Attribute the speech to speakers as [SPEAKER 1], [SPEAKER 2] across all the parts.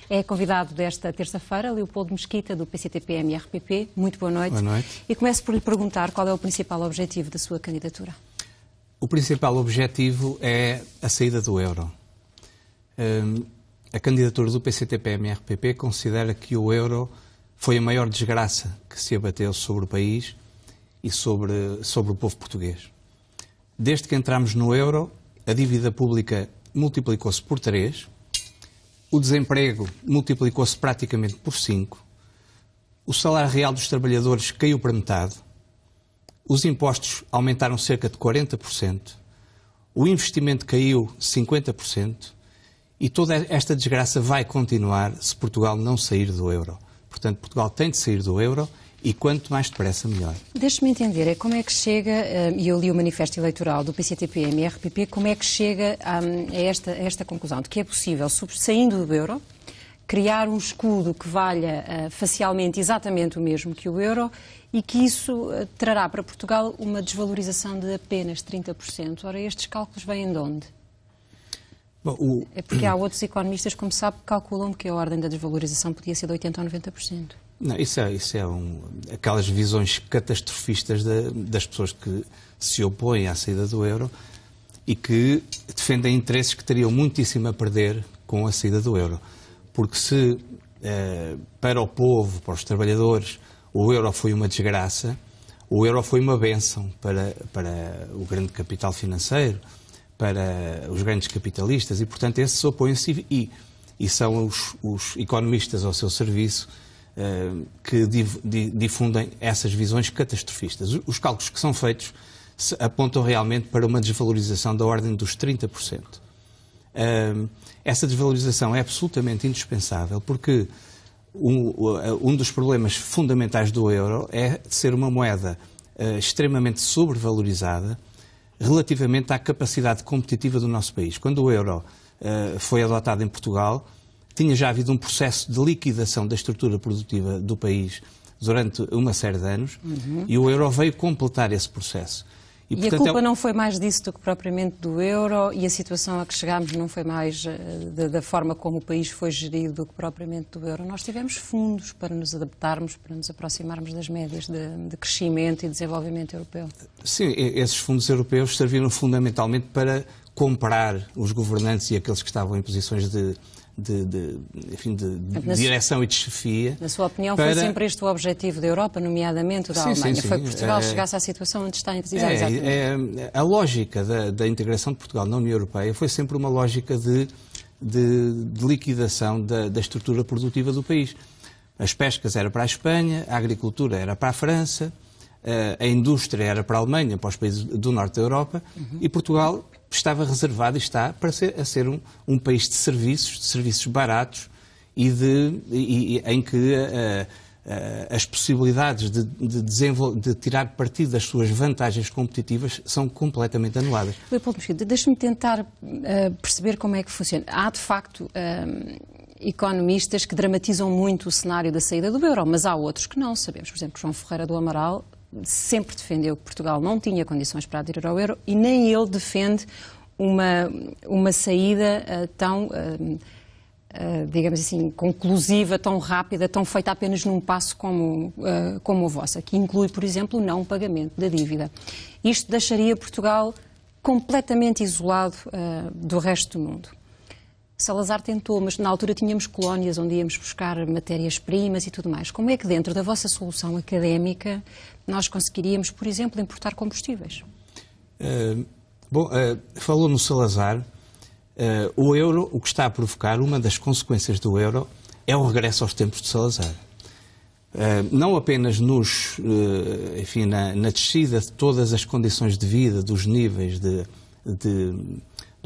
[SPEAKER 1] É convidado desta terça-feira, Leopoldo Mesquita, do PCTP-MRPP. Muito boa noite.
[SPEAKER 2] Boa noite.
[SPEAKER 1] E começo por lhe perguntar qual é o principal objetivo da sua candidatura.
[SPEAKER 2] O principal objetivo é a saída do euro. A candidatura do PCTP-MRPP considera que o euro foi a maior desgraça que se abateu sobre o país e sobre o povo português. Desde que entramos no euro, a dívida pública multiplicou-se por 3, o desemprego multiplicou-se praticamente por 5, o salário real dos trabalhadores caiu para metade, os impostos aumentaram cerca de 40%, o investimento caiu 50% e toda esta desgraça vai continuar se Portugal não sair do euro. Portanto, Portugal tem de sair do euro e quanto mais depressa, melhor.
[SPEAKER 1] Deixe-me entender, como é que chega, e eu li o manifesto eleitoral do PCTP-MRPP, como é que chega a esta conclusão, de que é possível, saindo do euro, criar um escudo que valha facialmente exatamente o mesmo que o euro e que isso trará para Portugal uma desvalorização de apenas 30%. Ora, estes cálculos vêm de onde?
[SPEAKER 2] Bom,
[SPEAKER 1] É porque há outros economistas, como sabe, que calculam que a ordem da desvalorização podia ser de 80% ou 90%.
[SPEAKER 2] Não, isso é aquelas visões catastrofistas das pessoas que se opõem à saída do euro e que defendem interesses que teriam muitíssimo a perder com a saída do euro. Porque se para o povo, para os trabalhadores, o euro foi uma desgraça, o euro foi uma bênção para o grande capital financeiro, para os grandes capitalistas e, portanto, esses opõem-se e são os economistas ao seu serviço que difundem essas visões catastrofistas. Os cálculos que são feitos apontam realmente para uma desvalorização da ordem dos 30%. Essa desvalorização é absolutamente indispensável porque um dos problemas fundamentais do euro é ser uma moeda extremamente sobrevalorizada relativamente à capacidade competitiva do nosso país. Quando o euro foi adotado em Portugal, tinha já havido um processo de liquidação da estrutura produtiva do país durante uma série de anos e o euro veio completar esse processo.
[SPEAKER 1] E portanto, a culpa não foi mais disso do que propriamente do euro e a situação a que chegámos não foi mais da forma como o país foi gerido do que propriamente do euro. Nós tivemos fundos para nos adaptarmos, para nos aproximarmos das médias de crescimento e desenvolvimento europeu.
[SPEAKER 2] Sim, esses fundos europeus serviram fundamentalmente para comprar os governantes e aqueles que estavam em posições de direção e de chefia.
[SPEAKER 1] Na sua opinião, foi sempre este o objetivo da Europa, nomeadamente o da Alemanha?
[SPEAKER 2] Sim.
[SPEAKER 1] Foi que Portugal chegasse à situação onde está exatamente?
[SPEAKER 2] A lógica da integração de Portugal na União Europeia foi sempre uma lógica de liquidação da estrutura produtiva do país. As pescas era para a Espanha, a agricultura era para a França, a indústria era para a Alemanha, para os países do norte da Europa, e Portugal estava reservado e está para ser um país de serviços baratos em que as possibilidades de tirar partido das suas vantagens competitivas são completamente anuladas.
[SPEAKER 1] Leopoldo Mesquita, deixe-me tentar perceber como é que funciona. Há, de facto, economistas que dramatizam muito o cenário da saída do euro, mas há outros que não. Sabemos, por exemplo, João Ferreira do Amaral sempre defendeu que Portugal não tinha condições para aderir ao euro e nem ele defende uma saída tão, digamos assim, conclusiva, tão rápida, tão feita apenas num passo como a vossa, que inclui, por exemplo, o não pagamento da dívida. Isto deixaria Portugal completamente isolado do resto do mundo. Salazar tentou, mas na altura tínhamos colónias onde íamos buscar matérias-primas e tudo mais. Como é que dentro da vossa solução académica nós conseguiríamos, por exemplo, importar combustíveis?
[SPEAKER 2] Falou no Salazar. O euro, o que está a provocar, uma das consequências do euro é o regresso aos tempos de Salazar. Não apenas na descida de todas as condições de vida, dos níveis de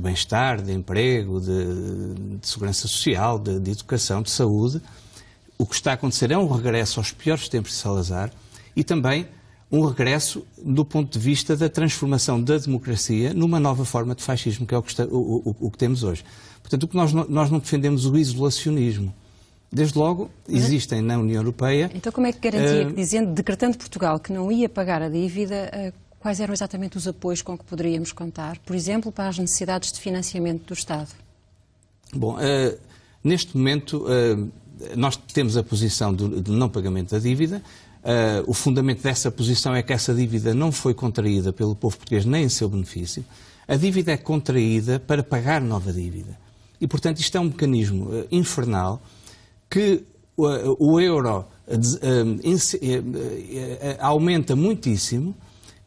[SPEAKER 2] bem-estar, de emprego, de segurança social, de educação, de saúde. O que está a acontecer é um regresso aos piores tempos de Salazar e também um regresso do ponto de vista da transformação da democracia numa nova forma de fascismo, que é o que temos hoje. Portanto, nós não defendemos o isolacionismo. Desde logo, existem na União Europeia...
[SPEAKER 1] Então, como é que garantia que, decretando Portugal que não ia pagar a dívida, quais eram exatamente os apoios com que poderíamos contar? Por exemplo, para as necessidades de financiamento do Estado?
[SPEAKER 2] Bom, Neste momento, nós temos a posição de não pagamento da dívida. O fundamento dessa posição é que essa dívida não foi contraída pelo povo português nem em seu benefício. A dívida é contraída para pagar nova dívida. E, portanto, isto é um mecanismo infernal que o euro aumenta muitíssimo,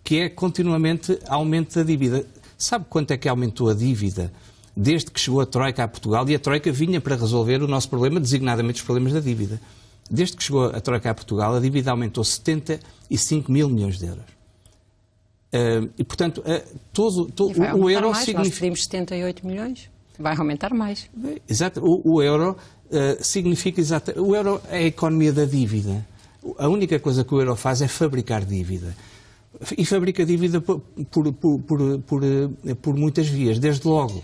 [SPEAKER 2] que é continuamente aumento da dívida. Sabe quanto é que aumentou a dívida desde que chegou a Troika a Portugal? E a Troika vinha para resolver o nosso problema, designadamente os problemas da dívida. Desde que chegou a Troika a Portugal, a dívida aumentou 75 mil milhões de euros. E, portanto, o euro
[SPEAKER 1] mais.
[SPEAKER 2] significa...
[SPEAKER 1] Nós pedimos 78 milhões, vai aumentar mais.
[SPEAKER 2] Exato. O euro significa exatamente... O euro é a economia da dívida. A única coisa que o euro faz é fabricar dívida. E fabrica dívida por muitas vias. Desde logo,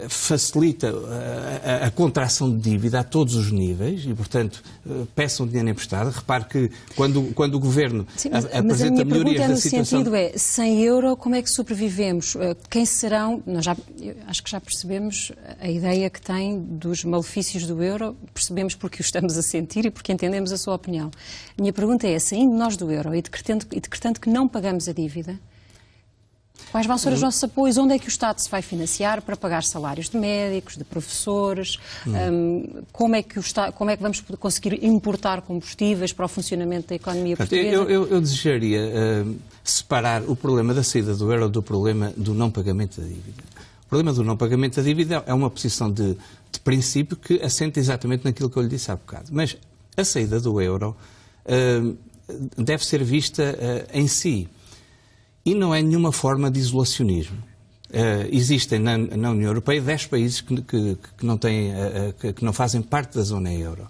[SPEAKER 2] facilita a contração de dívida a todos os níveis e, portanto, peçam dinheiro emprestado. Repare que quando o Governo apresenta melhorias da situação...
[SPEAKER 1] Mas a minha pergunta é no sentido sem euro, como é que sobrevivemos? Quem serão... acho que já percebemos a ideia que tem dos malefícios do euro, percebemos porque o estamos a sentir e porque entendemos a sua opinião. A minha pergunta é, saindo nós do euro e decretando que não pagamos a dívida, quais vão ser os nossos apoios? Onde é que o Estado se vai financiar para pagar salários de médicos, de professores? Como é que vamos conseguir importar combustíveis para o funcionamento da economia portuguesa?
[SPEAKER 2] Eu desejaria separar o problema da saída do euro do problema do não pagamento da dívida. O problema do não pagamento da dívida é uma posição de princípio que assenta exatamente naquilo que eu lhe disse há bocado. Mas a saída do euro deve ser vista em si. E não é nenhuma forma de isolacionismo. Existem na União Europeia 10 países que não fazem parte da zona euro.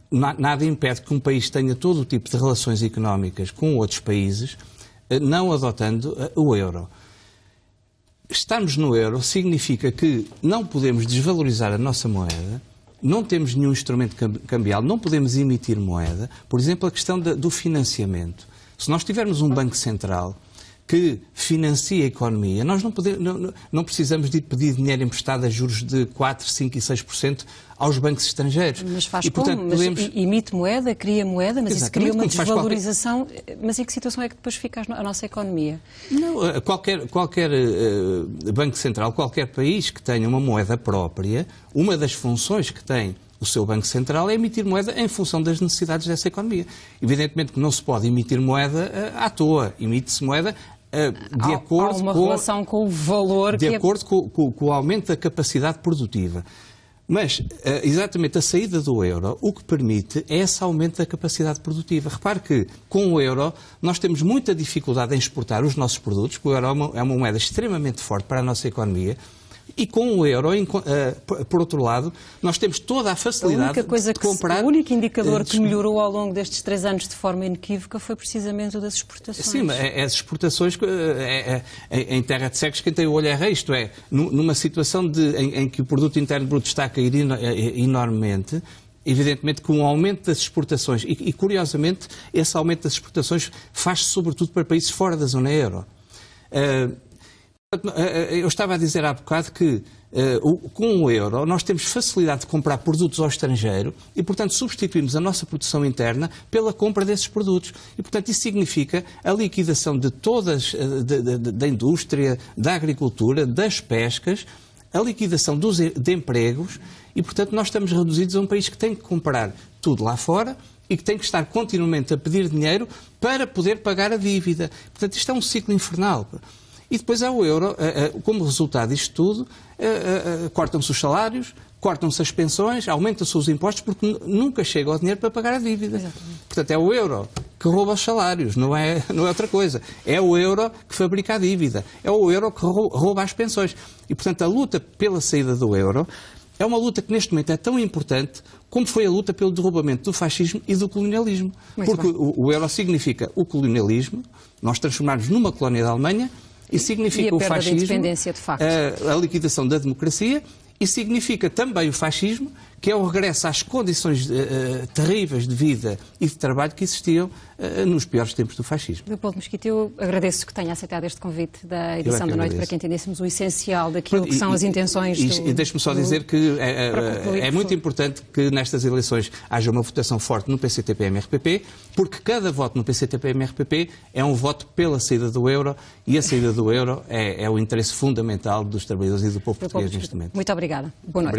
[SPEAKER 2] Nada impede que um país tenha todo o tipo de relações económicas com outros países, não adotando o euro. Estarmos no euro significa que não podemos desvalorizar a nossa moeda, não temos nenhum instrumento cambial, não podemos emitir moeda. Por exemplo, a questão do financiamento. Se nós tivermos um Banco Central que financia a economia, nós não precisamos de pedir dinheiro emprestado a juros de 4%, 5% e 6% aos bancos estrangeiros.
[SPEAKER 1] Mas faz como? Mas emite moeda, cria moeda, mas isso cria uma desvalorização. Mas em que situação é que depois fica a nossa economia?
[SPEAKER 2] Não, qualquer Banco Central, qualquer país que tenha uma moeda própria, uma das funções que tem o seu Banco Central é emitir moeda em função das necessidades dessa economia. Evidentemente que não se pode emitir moeda à toa. Emite-se moeda de acordo
[SPEAKER 1] com relação com o valor
[SPEAKER 2] de acordo com o aumento da capacidade produtiva. Mas, exatamente, a saída do euro, o que permite é esse aumento da capacidade produtiva. Repare que, com o euro, nós temos muita dificuldade em exportar os nossos produtos, porque o euro é uma moeda extremamente forte para a nossa economia. E com o euro, por outro lado, nós temos toda a facilidade de comprar...
[SPEAKER 1] O único indicador que melhorou ao longo destes 3 anos de forma inequívoca foi precisamente o das exportações.
[SPEAKER 2] Sim, as exportações, em terra de cegos, quem tem o olho é rei, isto é, numa situação em que o produto interno bruto está a cair enormemente, evidentemente que um aumento das exportações, e curiosamente, esse aumento das exportações faz-se sobretudo para países fora da zona euro. Eu estava a dizer há bocado que com o euro nós temos facilidade de comprar produtos ao estrangeiro e, portanto, substituímos a nossa produção interna pela compra desses produtos. E, portanto, isso significa a liquidação de todas, da indústria, da agricultura, das pescas, a liquidação de empregos e, portanto, nós estamos reduzidos a um país que tem que comprar tudo lá fora e que tem que estar continuamente a pedir dinheiro para poder pagar a dívida. Portanto, isto é um ciclo infernal. E depois há o euro, como resultado disto tudo, cortam-se os salários, cortam-se as pensões, aumentam-se os impostos, porque nunca chega o dinheiro para pagar a dívida. Exatamente. Portanto, é o euro que rouba os salários, não é outra coisa. É o euro que fabrica a dívida, é o euro que rouba as pensões. E, portanto, a luta pela saída do euro é uma luta que neste momento é tão importante como foi a luta pelo derrubamento do fascismo e do colonialismo. Porque o euro significa o colonialismo, nós transformarmos numa colónia da Alemanha, e significa o fascismo,
[SPEAKER 1] de independência, de facto.
[SPEAKER 2] A liquidação da democracia e significa também o fascismo, que é o regresso às condições terríveis de vida e de trabalho que existiam nos piores tempos do fascismo.
[SPEAKER 1] Leopoldo Mesquita, eu agradeço que tenha aceitado este convite da edição da noite para que entendêssemos o essencial daquilo que são as intenções
[SPEAKER 2] E deixe-me só dizer que é muito importante que nestas eleições haja uma votação forte no PCTP-MRPP, porque cada voto no PCTP-MRPP é um voto pela saída do euro, e a saída do euro é o interesse fundamental dos trabalhadores e do povo português neste momento.
[SPEAKER 1] Muito obrigada. Boa noite.